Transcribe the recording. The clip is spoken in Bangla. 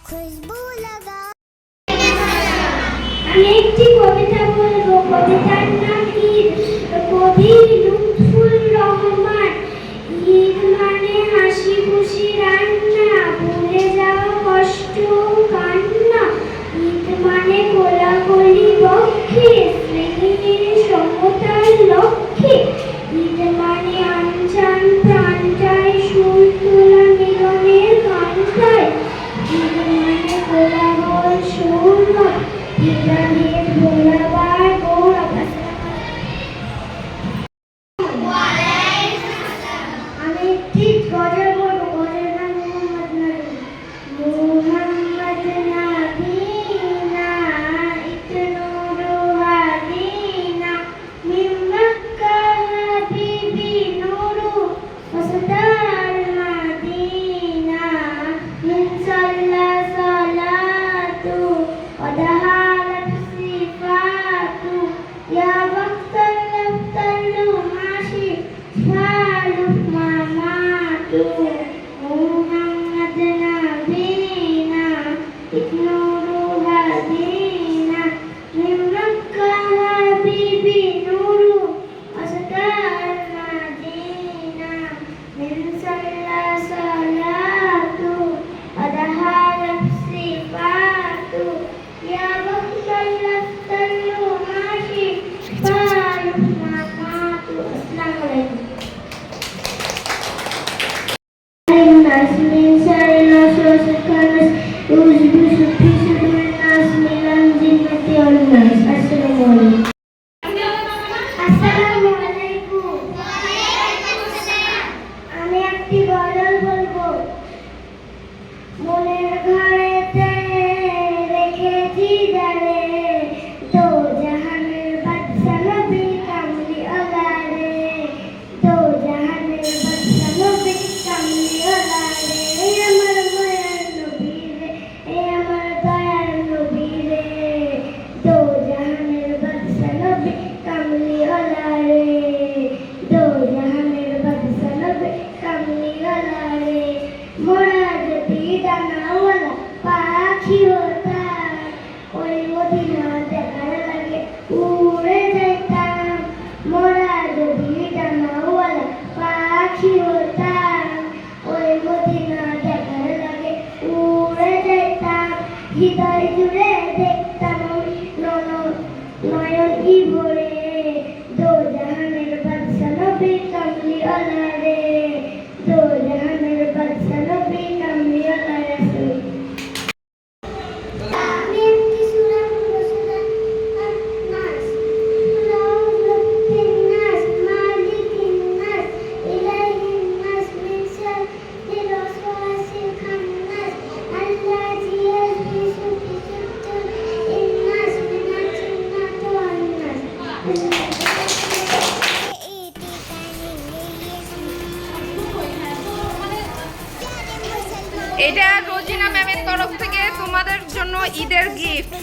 खुशबू लगा। আমি একটি কবিতা বলবো। কবিতার নাম ঈদ। কবি লুৎফুর রহমান। ঈদ মানে হাসি খুশি রান্না, ভুলে যাওয়া কষ্ট কান্না। ঈদ মানে কোলাকুলি বক্ষে, স্নেহের সমতার লক্ষ্যে। ঈদ মানে আনচান প্রাণটায়, সুর তোলা মিলনের গানটায়। ঈদ মানে কোলাহল সৌরভ, ঈদের ভোলাবার গৌরব। আমি একটি গজল বলবো। গজলের নাম মোহাম্মদ নবী। মোহাম্মদ নবীনা ইতনুরু হাদিনা মিন মক্কা হাবিবি নুরু ওয়াসদার মাদিনা মিন সাল্লা সালাতু ওয়া দাহালাত সিফাতু ইয়া ওয়াক্তাল লাফতালু মাশি ফালু মামাতু মুহাম্মদ নবীনা ইতনুরু হাদিনা মিন মক্কা হাবিবি নুরু ওয়াসদার মাদিনা মিন সাল্লা সালাতু ওয়া দাহালাত সিফাতু ইয়া ওয়াক্তাল লাফতালু মাশি ফালু মামাতু। আসসালামু আলাইকুম। الناس من شر الوسواس الخناس يوسوس في صدور الناس من الجنة والناس. السلام عليكم. আসসালামু আলাইকুম। আমি একটি গজল বলবো। মনের ঘরেতে রেখেছি যারে, দো জাহানের বাদশা নবী কামলি ওয়ালা রে, দো জাহানের বাদশা নবী কামলি ওয়ালা রে। এই আমার মায়ার নবী রে, এই আমার দয়ার নবী রে, দো জাহানের বাদশা নবী কামলি ওয়ালা রে, দো জাহানের বাদশা নবী কামলি ওয়ালা রে। মোরা যদি ডানাওয়ালা পাখি হতাম, ওই মদিনা দেখার লাগে উড়ে যেতাম। মোরা যদি ডানাওয়ালা পাখি হতাম, ওই মদিনা দেখার লাগে উড়ে যেতাম। হৃদয় জুড়ে দেখতাম নয়ন ভরে, দো জাহানের বাদশা নবী কামলি ওয়ালা রে, দো জাহানের বাদশা নবী কামলি ওয়ালা রাসূল। আমি একটি সূরা পড়বো। সূরা নাস। রাব্বিন নাস মালিকিন নাস ইলাহিন নাস মিন শাররিল ওয়াসওয়াসিল খান্নাস আল্লাযী ইউওয়াসওয়িসু ফি সুদুরিন নাস মিনাল জিন্নাতি ওয়ান নাস। এটা রোজিনা ম্যামের তরফ থেকে তোমাদের জন্য ঈদের গিফট।